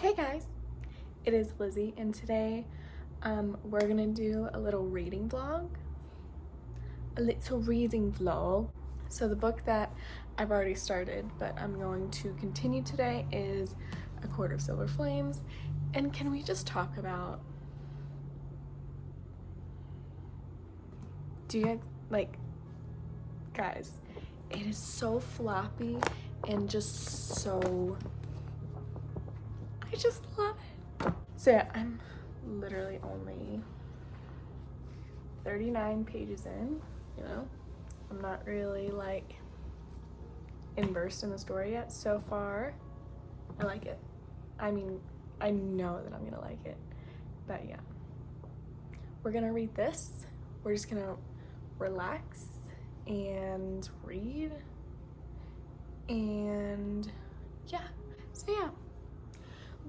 Hey guys, it is Lizzie, and today we're gonna do a little reading vlog. So the book that I've already started, but I'm going to continue today, is A Court of Silver Flames. And can we just talk about, do you guys, guys, it is so floppy and just so, I just love it. So yeah, I'm literally only 39 pages in, I'm not really immersed in the story yet. So far, I like it. I mean, I know that I'm gonna like it, but yeah. We're gonna read this. We're just gonna relax and read, and yeah. So yeah,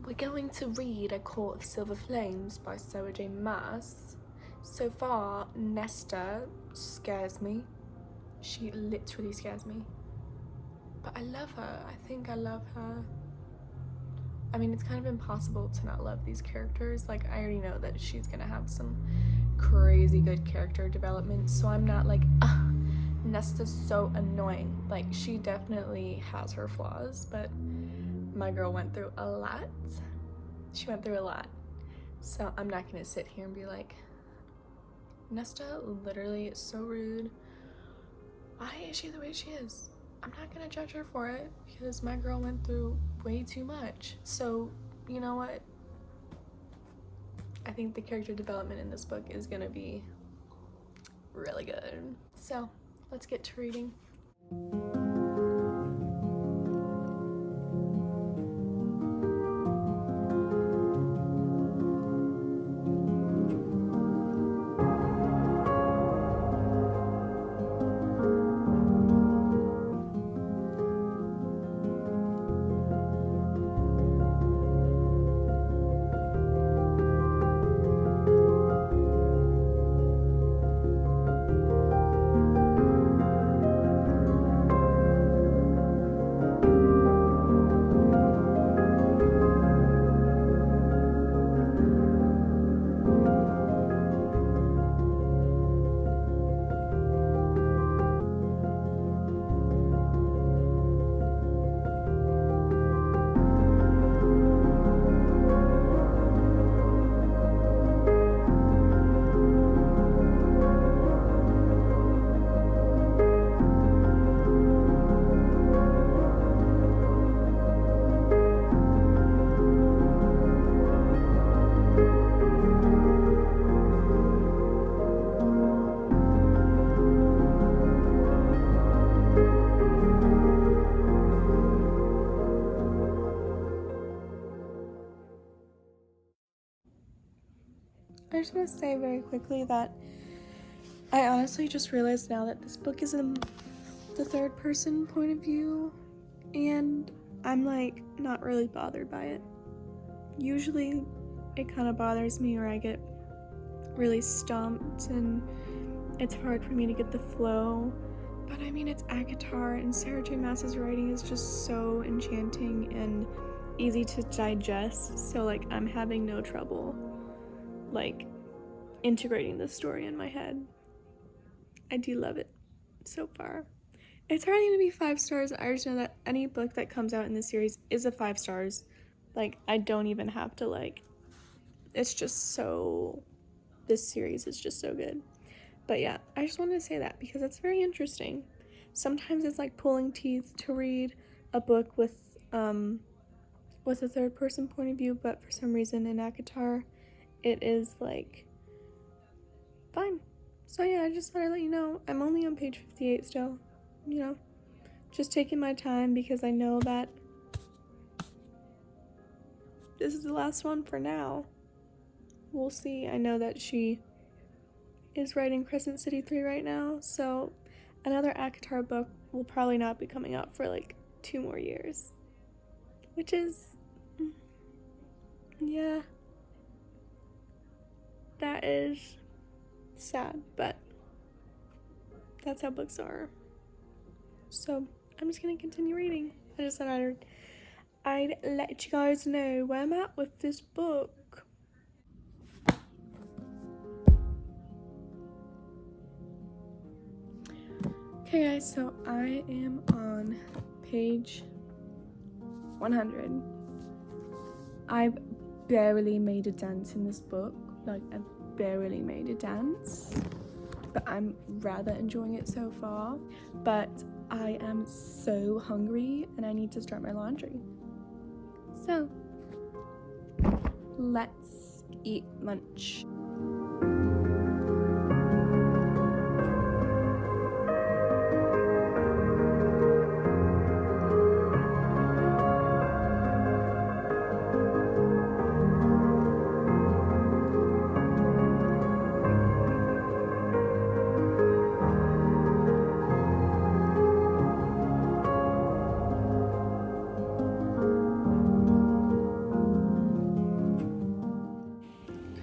we're going to read A Court of Silver Flames by Sarah J. Maas. So far, Nesta scares me. She literally scares me. But I love her. I think I love her. I mean, it's kind of impossible to not love these characters. I already know that she's gonna have some crazy good character development, so I'm not like, ugh, Nesta's so annoying. She definitely has her flaws, but my girl went through a lot. She went through a lot. So I'm not gonna sit here and be like, Nesta literally is so rude. Why is she the way she is? I'm not gonna judge her for it because my girl went through way too much. So, you know what? I think the character development in this book is gonna be really good. So, let's get to reading. I just want to say very quickly that I honestly just realized now that this book is in the third person point of view, and I'm not really bothered by it. Usually it kind of bothers me, or I get really stumped and it's hard for me to get the flow. But I mean, it's ACOSF, and Sarah J. Maas's writing is just so enchanting and easy to digest, so I'm having no trouble integrating the story in my head. I do love it so far. It's already gonna be 5 stars. I just know that any book that comes out in this series is a 5 stars. I don't even have to it's just so, this series is just so good. But yeah, I just wanted to say that because it's very interesting. Sometimes it's pulling teeth to read a book with a third person point of view, but for some reason in ACOSF it is fine. So yeah, I just thought I'd let you know. I'm only on page 58 still, just taking my time because I know that this is the last one for now. We'll see. I know that she is writing Crescent City 3 right now, so another ACOSF book will probably not be coming out for 2 more years, which is, yeah, that is sad, but that's how books are. So I'm just gonna continue reading. I just thought I'd let you guys know where I'm at with this book. Okay guys, so I am on page 100. I've barely made a dent in this book, like I've barely made a dent, but I'm rather enjoying it so far. But I am so hungry and I need to start my laundry. So let's eat lunch.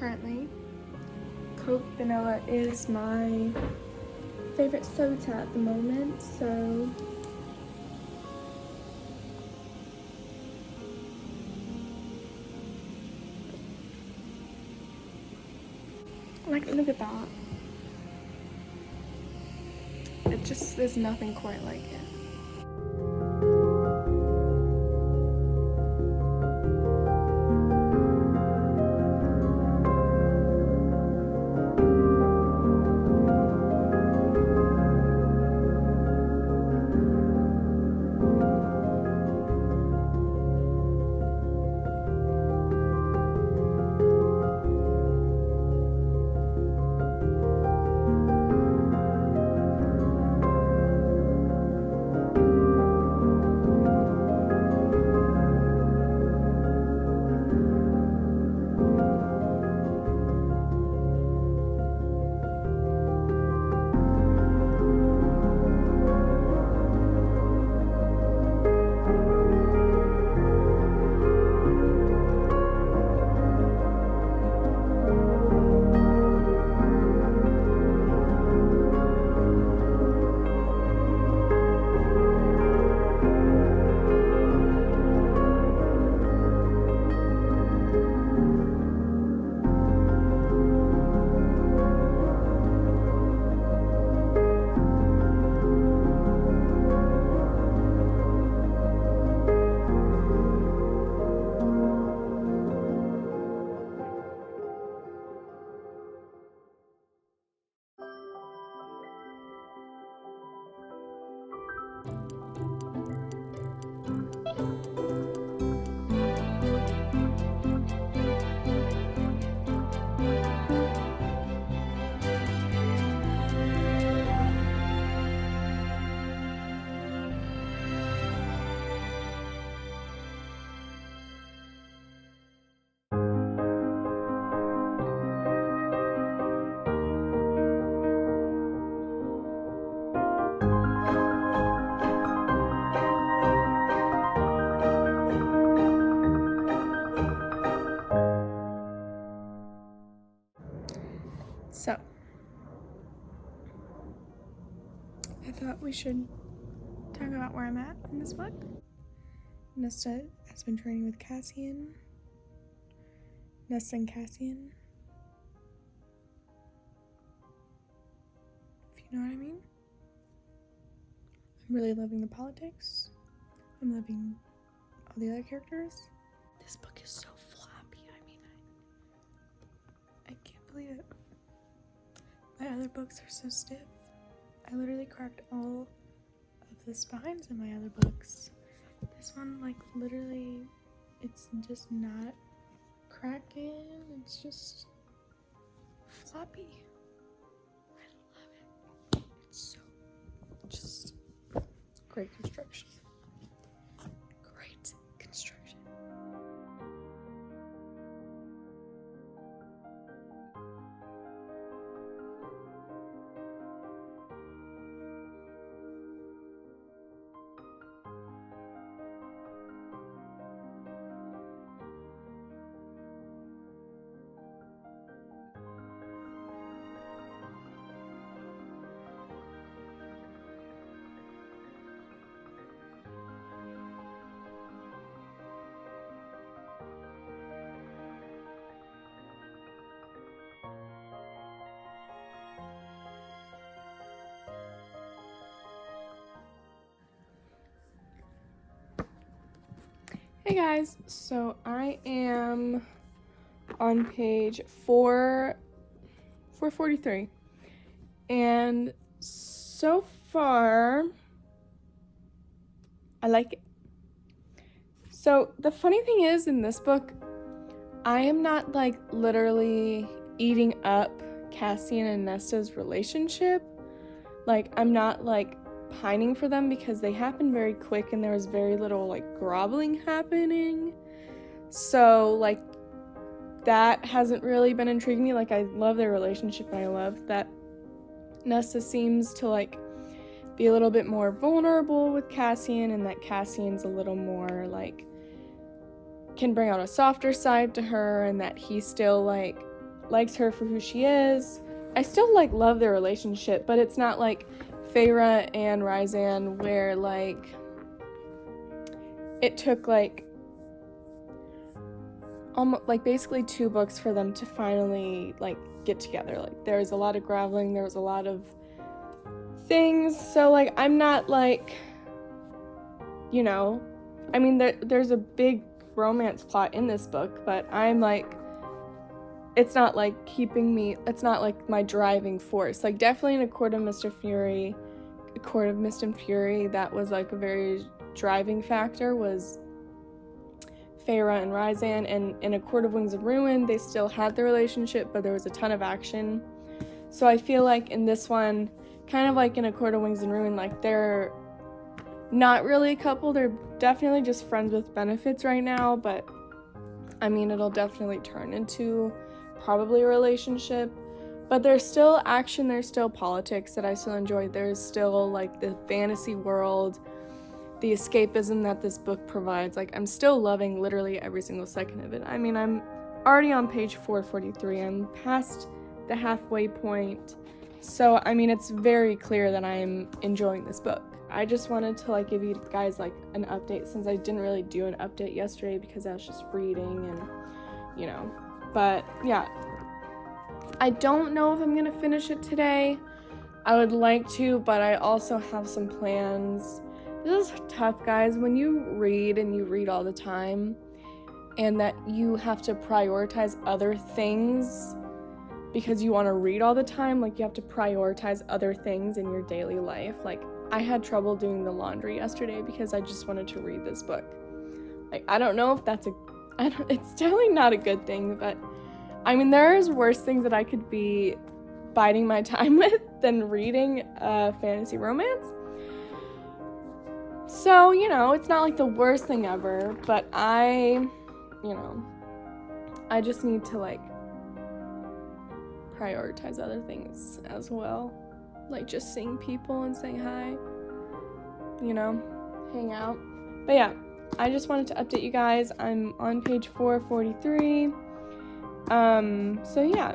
Currently, Coke Vanilla is my favorite soda at the moment, so like, look at that. It just, there's nothing quite like it. So, I thought we should talk about where I'm at in this book. Nesta has been training with Cassian. Nesta and Cassian. If you know what I mean. I'm really loving the politics. I'm loving all the other characters. This book is so floppy. I mean, I can't believe it. My other books are so stiff. I literally cracked all of the spines in my other books. This one, like, literally, it's just not cracking. It's just floppy. I love it. It's so just great construction. Great construction. Hey guys, so I am on page 443, and so far I like it. So the funny thing is, in this book, I am not like literally eating up Cassian and Nesta's relationship. Like, I'm not like pining for them because they happen very quick and there was very little like groveling happening. So like that hasn't really been intriguing me. Like, I love their relationship and I love that Nesta seems to like be a little bit more vulnerable with Cassian, and that Cassian's a little more like can bring out a softer side to her, and that he still like likes her for who she is. I still like love their relationship, but it's not like Feyre and Rysand where like it took like almost like basically 2 books for them to finally like get together. Like, there was a lot of groveling, there was a lot of things, so like I'm not like, you know, I mean there's a big romance plot in this book, but I'm like, it's not like keeping me, it's not like my driving force. Like, definitely in A Court of Mist and Fury, that was like a very driving factor was Feyre and Rysand, and in A Court of Wings and Ruin, they still had the relationship, but there was a ton of action. So I feel like in this one, kind of like in A Court of Wings and Ruin, like they're not really a couple, they're definitely just friends with benefits right now, but I mean, it'll definitely turn into probably a relationship. But there's still action, there's still politics that I still enjoy, there's still like the fantasy world, the escapism that this book provides. Like, I'm still loving literally every single second of it. I mean, I'm already on page 443. I'm past the halfway point. So, I mean, it's very clear that I'm enjoying this book. I just wanted to like give you guys like an update, since I didn't really do an update yesterday because I was just reading and, you know. But yeah, I don't know if I'm gonna finish it today. I would like to, but I also have some plans. This is tough, guys, when you read and you read all the time and that you have to prioritize other things because you want to read all the time. Like, you have to prioritize other things in your daily life. Like, I had trouble doing the laundry yesterday because I just wanted to read this book. Like, I don't know if that's it's definitely not a good thing, but I mean, there's worse things that I could be biding my time with than reading a fantasy romance. So, you know, it's not like the worst thing ever, but I just need to like prioritize other things as well. Like just seeing people and saying hi, you know, hang out. But yeah, I just wanted to update you guys. I'm on page 443. So yeah.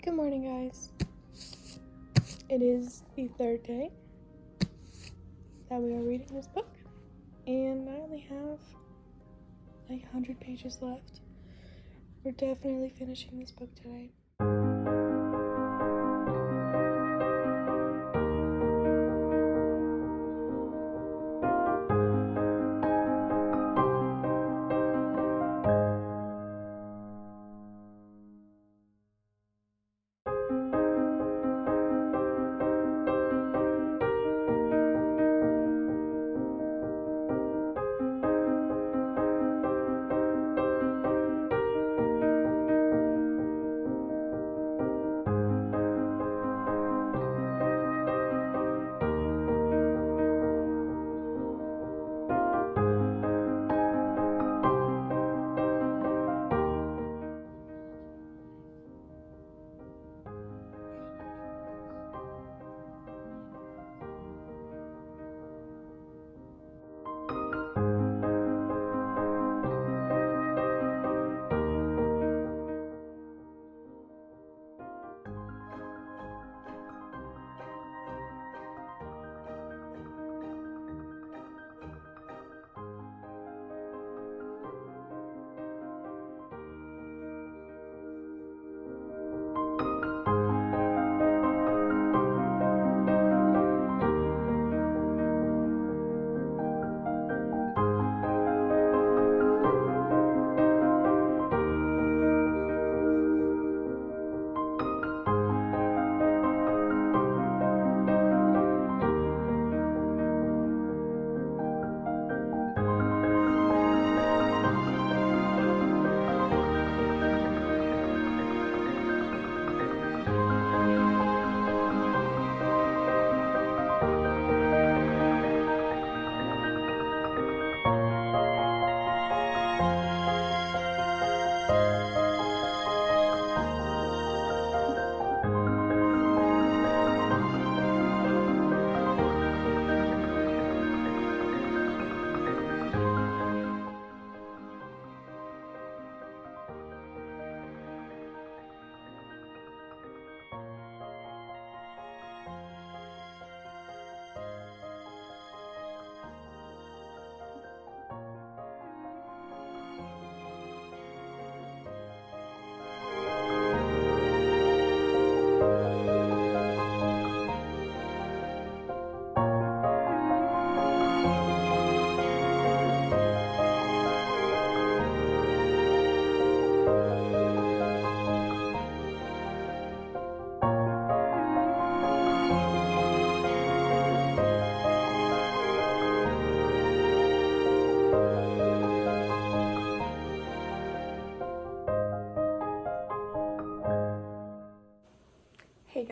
Good morning, guys. It is the 3rd day that we are reading this book, and I only have like 100 pages left. We're definitely finishing this book today.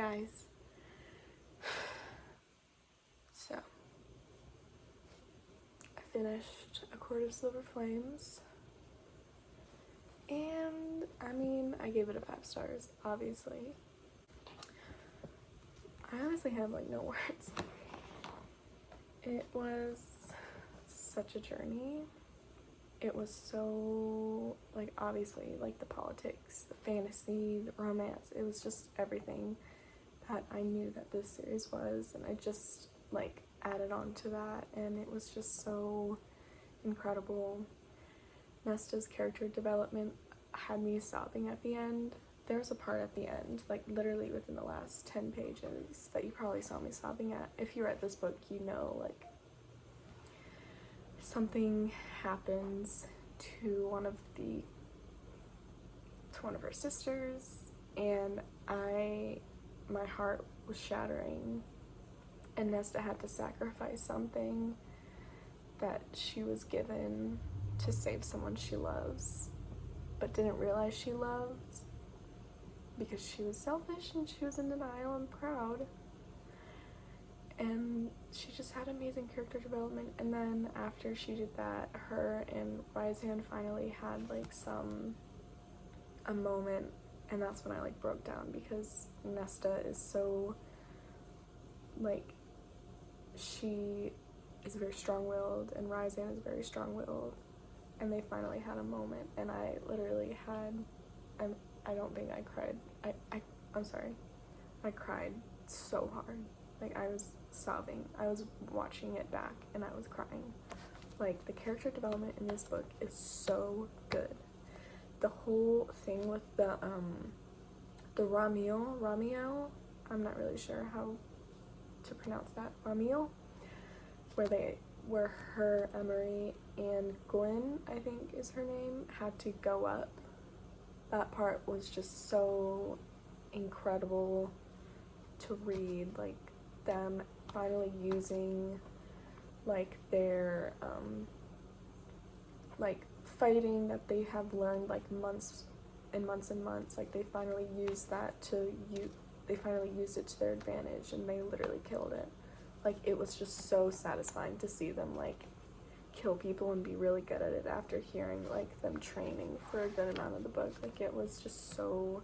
guys. So, I finished A Court of Silver Flames. And, I mean, I gave it a 5 stars, obviously. I honestly have, like, no words. It was such a journey. It was so, like, obviously, like, the politics, the fantasy, the romance. It was just everything that I knew that this series was, and I just, like, added on to that, and it was just so incredible. Nesta's character development had me sobbing at the end. There was a part at the end, like, literally within the last 10 pages that you probably saw me sobbing at. If you read this book, you know, like, something happens to one of her sisters, and my heart was shattering, and Nesta had to sacrifice something that she was given to save someone she loves, but didn't realize she loved, because she was selfish and she was in denial and proud. And she just had amazing character development. And then after she did that, her and Ryzan finally had like a moment, and that's when I like broke down, because Nesta is so, like, she is very strong-willed and Ryzan is very strong-willed, and they finally had a moment, and I literally had, I don't think I cried. I'm sorry. I cried so hard. Like, I was sobbing. I was watching it back and I was crying. Like, the character development in this book is so good. The whole thing with the Ramiel, I'm not really sure how to pronounce that, Ramiel, where her, Emery, and Gwen, I think is her name, had to go up. That part was just so incredible to read, like, them finally using, like, their, like, fighting that they have learned, like, months and months and months, like, they finally used it to their advantage, and they literally killed it. Like, it was just so satisfying to see them, like, kill people and be really good at it after hearing, like, them training for a good amount of the book. Like, it was just so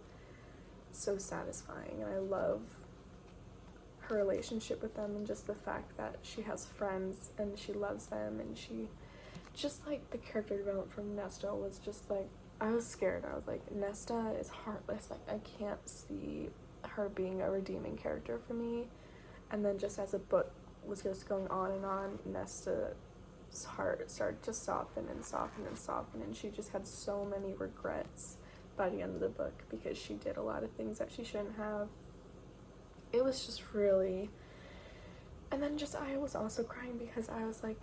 satisfying, and I love her relationship with them, and just the fact that she has friends and she loves them, and she just, like, the character development from Nesta was just, like, I was scared. I was like, Nesta is heartless, like, I can't see her being a redeeming character for me. And then just as the book was just going on, Nesta's heart started to soften and soften and soften, and she just had so many regrets by the end of the book because she did a lot of things that she shouldn't have. It was just really, and then just I was also crying because I was like,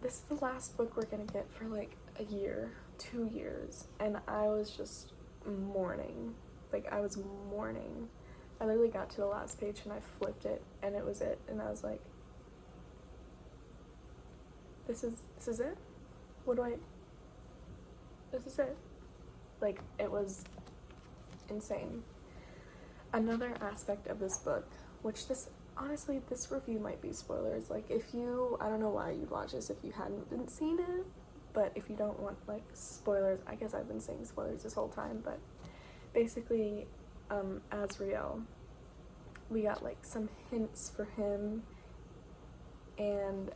this is the last book we're gonna get for like a year, 2 years, and I was just mourning. Like, I was mourning. I literally got to the last page and I flipped it, and it was it, and I was like, this is it? This is it? Like, it was insane. Another aspect of this book, which this review might be spoilers. Like, I don't know why you'd watch this if you hadn't seen it, but if you don't want, like, spoilers, I guess I've been saying spoilers this whole time, but basically, Azriel, we got, like, some hints for him, and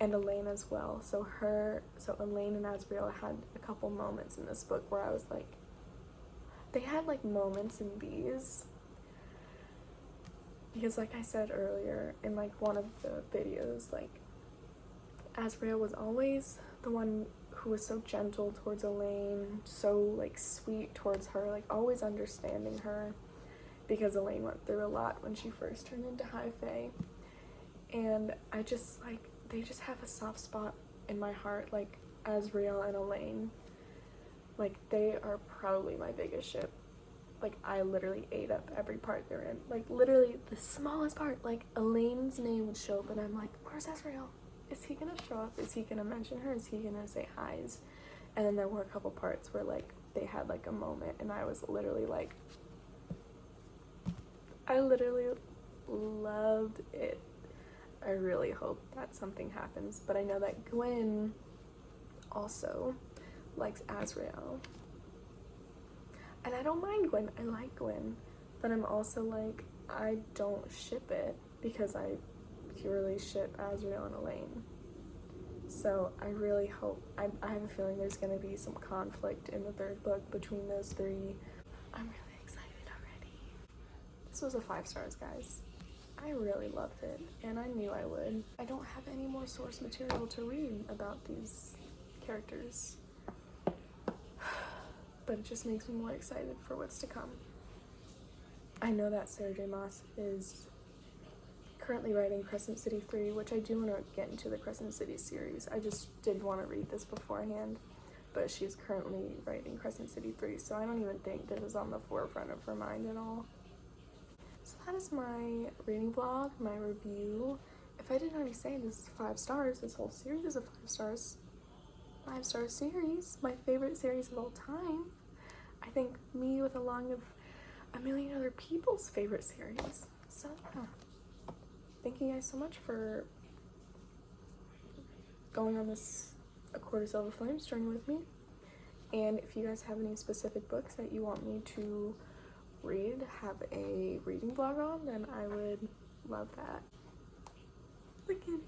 Elaine as well. So Elaine and Azriel had a couple moments in this book where I was like, they had, like, moments in these, because, like I said earlier in, like, one of the videos, like, Azriel was always the one who was so gentle towards Elaine, so, like, sweet towards her, like, always understanding her, because Elaine went through a lot when she first turned into High Fae. And I just, like, they just have a soft spot in my heart, like, Azriel and Elaine. Like, they are probably my biggest ship. Like, I literally ate up every part they're in. Like, literally, the smallest part, like, Elaine's name would show up, and I'm like, where's Azriel? Is he gonna show up? Is he gonna mention her? Is he gonna say hi's? And then there were a couple parts where, like, they had, like, a moment, and I was literally like, I literally loved it. I really hope that something happens, but I know that Gwen also likes Azrael. And I don't mind Gwen, I like Gwen, but I'm also like, I don't ship it because I purely ship Azrael and Elaine. So I really hope, I have a feeling there's gonna be some conflict in the third book between those three. I'm really excited already. This was a 5 stars, guys. I really loved it, and I knew I would. I don't have any more source material to read about these characters, but it just makes me more excited for what's to come. I know that Sarah J. Maas is currently writing Crescent City 3, which I do want to get into the Crescent City series. I just did want to read this beforehand, but she's currently writing Crescent City 3, so I don't even think this is on the forefront of her mind at all. So that is my reading vlog, my review. If I didn't already say, this is 5 stars. This whole series is a 5 stars. 5-star series, my favorite series of all time. I think me with along of a million other people's favorite series. So yeah, thank you guys so much for going on this A Quarter Silver Flames journey with me. And if you guys have any specific books that you want me to read, have a reading vlog on, then I would love that. Look at it.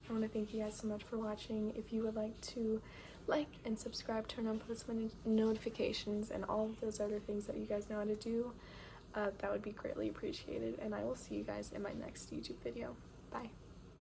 I want to thank you guys so much for watching. If you would like to like and subscribe, turn on post notifications, and all of those other things that you guys know how to do, that would be greatly appreciated. And I will see you guys in my next YouTube video. Bye.